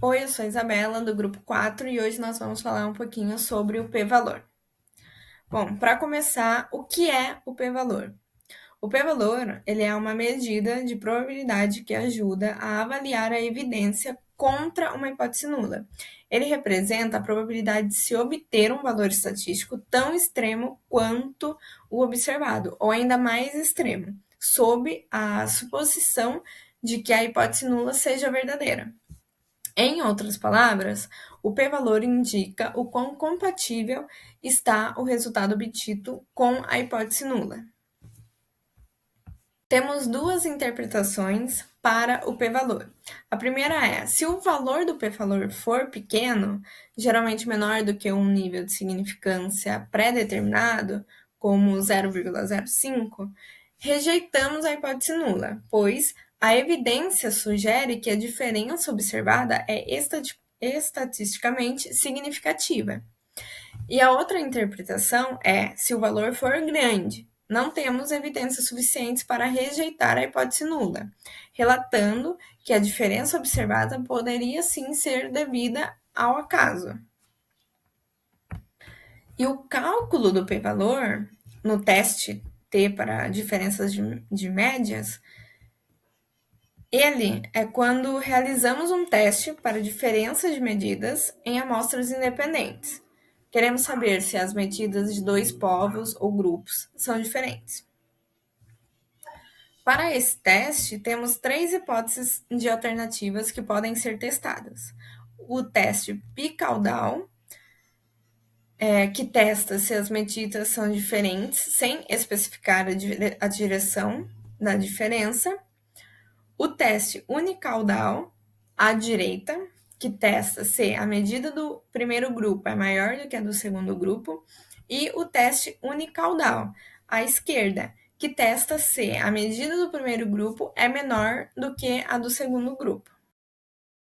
Oi, eu sou a Isabela, do grupo 4, e hoje nós vamos falar um pouquinho sobre o p-valor. Bom, para começar, o que é o p-valor? O p-valor, ele é uma medida de probabilidade que ajuda a avaliar a evidência contra uma hipótese nula. Ele representa a probabilidade de se obter um valor estatístico tão extremo quanto o observado, ou ainda mais extremo, sob a suposição de que a hipótese nula seja verdadeira. Em outras palavras, o p-valor indica o quão compatível está o resultado obtido com a hipótese nula. Temos duas interpretações para o p-valor. A primeira é: se o valor do p-valor for pequeno, geralmente menor do que um nível de significância pré-determinado, como 0,05, rejeitamos a hipótese nula, pois a evidência sugere que a diferença observada é estatisticamente significativa. E a outra interpretação é: se o valor for grande, não temos evidências suficientes para rejeitar a hipótese nula, relatando que a diferença observada poderia sim ser devida ao acaso. E o cálculo do p-valor no teste T para diferenças de médias, ele é quando realizamos um teste para diferença de medidas em amostras independentes. Queremos saber se as medidas de dois povos ou grupos são diferentes. Para esse teste, temos três hipóteses de alternativas que podem ser testadas. O teste bicaudal, que testa se as medidas são diferentes sem especificar a direção da diferença. O teste unicaudal, à direita, que testa se a medida do primeiro grupo é maior do que a do segundo grupo. E o teste unicaudal, à esquerda, que testa se a medida do primeiro grupo é menor do que a do segundo grupo.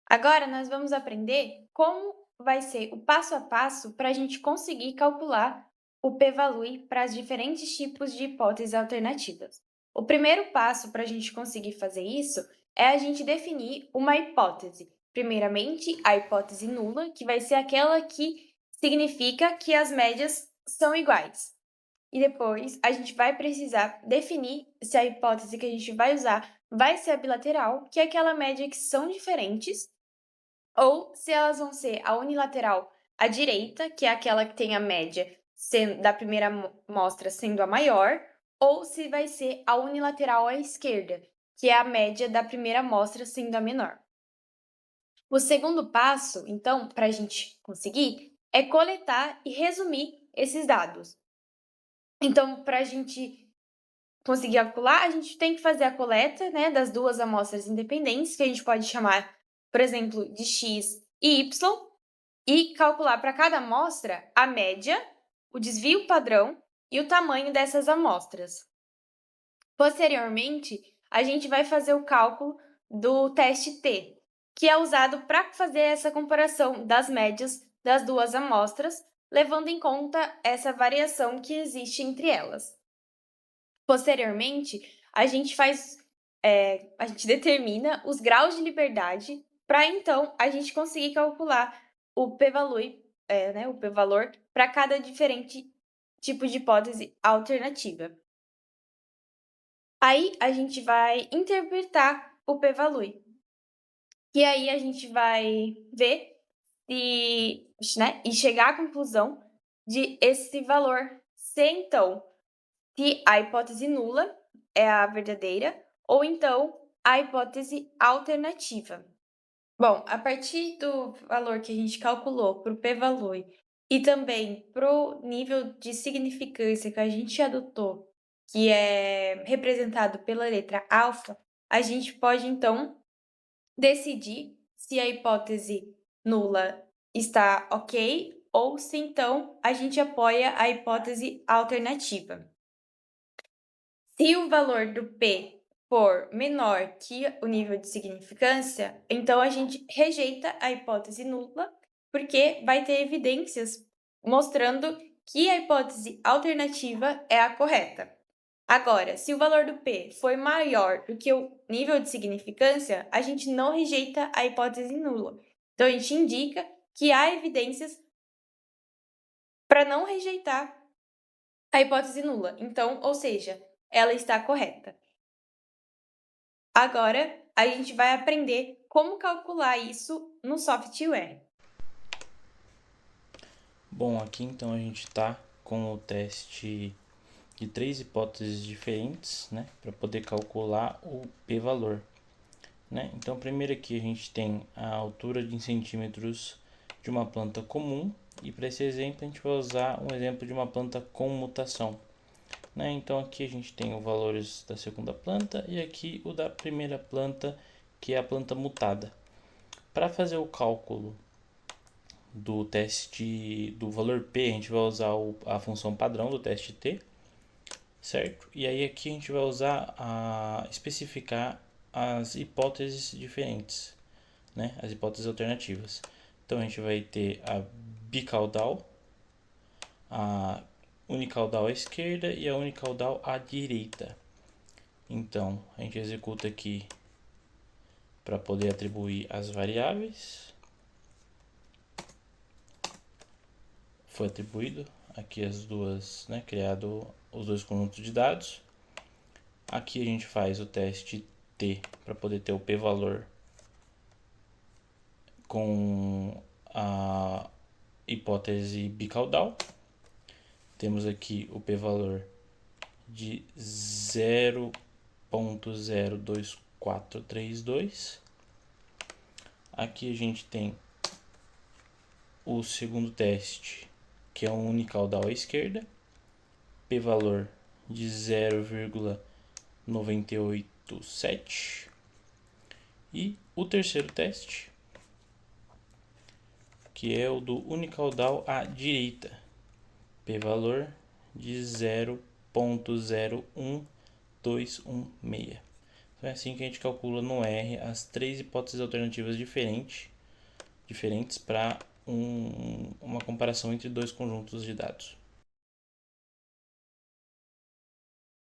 Agora nós vamos aprender como vai ser o passo a passo para a gente conseguir calcular o p-value para os diferentes tipos de hipóteses alternativas. O primeiro passo para a gente conseguir fazer isso é a gente definir uma hipótese. Primeiramente, a hipótese nula, que vai ser aquela que significa que as médias são iguais. E depois a gente vai precisar definir se a hipótese que a gente vai usar vai ser a bilateral, que é aquela média que são diferentes, ou se elas vão ser a unilateral à direita, que é aquela que tem a média da primeira mostra sendo a maior, ou se vai ser a unilateral à esquerda, que é a média da primeira mostra sendo a menor. O segundo passo, então, para a gente conseguir, é coletar e resumir esses dados. Então, para a gente conseguir calcular, a gente tem que fazer a coleta, né, das duas amostras independentes, que a gente pode chamar, por exemplo, de x e y, e calcular para cada amostra a média, o desvio padrão e o tamanho dessas amostras. Posteriormente, a gente vai fazer o cálculo do teste T, que é usado para fazer essa comparação das médias das duas amostras, levando em conta essa variação que existe entre elas. Posteriormente, a gente a gente determina os graus de liberdade para então a gente conseguir calcular o p-value, né, o p-valor para cada diferente tipo de hipótese alternativa. Aí a gente vai interpretar o p-value. E aí a gente vai ver e chegar à conclusão de esse valor ser então se a hipótese nula é a verdadeira ou então a hipótese alternativa. Bom, a partir do valor que a gente calculou para o p-value e também para o nível de significância que a gente adotou, que é representado pela letra alfa, a gente pode então decidir se a hipótese nula está ok ou se então a gente apoia a hipótese alternativa. Se o valor do P for menor que o nível de significância, então a gente rejeita a hipótese nula, porque vai ter evidências mostrando que a hipótese alternativa é a correta. Agora, se o valor do P for maior do que o nível de significância, a gente não rejeita a hipótese nula. Então, a gente indica que há evidências para não rejeitar a hipótese nula. Então, ou seja, ela está correta. Agora, a gente vai aprender como calcular isso no software. Bom, aqui então a gente está com o teste de 3 hipóteses diferentes, né, para poder calcular o p-valor. Né? Então, primeiro aqui a gente tem a altura em centímetros de uma planta comum, e para esse exemplo a gente vai usar um exemplo de uma planta com mutação. Né? Então aqui a gente tem os valores da segunda planta e aqui o da primeira planta, que é a planta mutada. Para fazer o cálculo do teste do valor P, a gente vai usar a função padrão do teste T, certo? E aí aqui a gente vai usar especificar as hipóteses diferentes, né? As hipóteses alternativas. Então a gente vai ter a bicaudal, a unicaudal à esquerda e a unicaudal à direita. Então a gente executa aqui para poder atribuir as variáveis. Foi atribuído aqui as duas, né, criado os dois conjuntos de dados. Aqui a gente faz o teste T para poder ter o p-valor com a hipótese bicaudal. Temos aqui o p-valor de 0,02432. Aqui a gente tem o segundo teste, que é um unicaudal à esquerda, p-valor de 0,987. E o terceiro teste, que é o do unicaudal à direita, p-valor de 0,01216. Então é assim que a gente calcula no R as 3 hipóteses alternativas diferentes para uma comparação entre dois conjuntos de dados.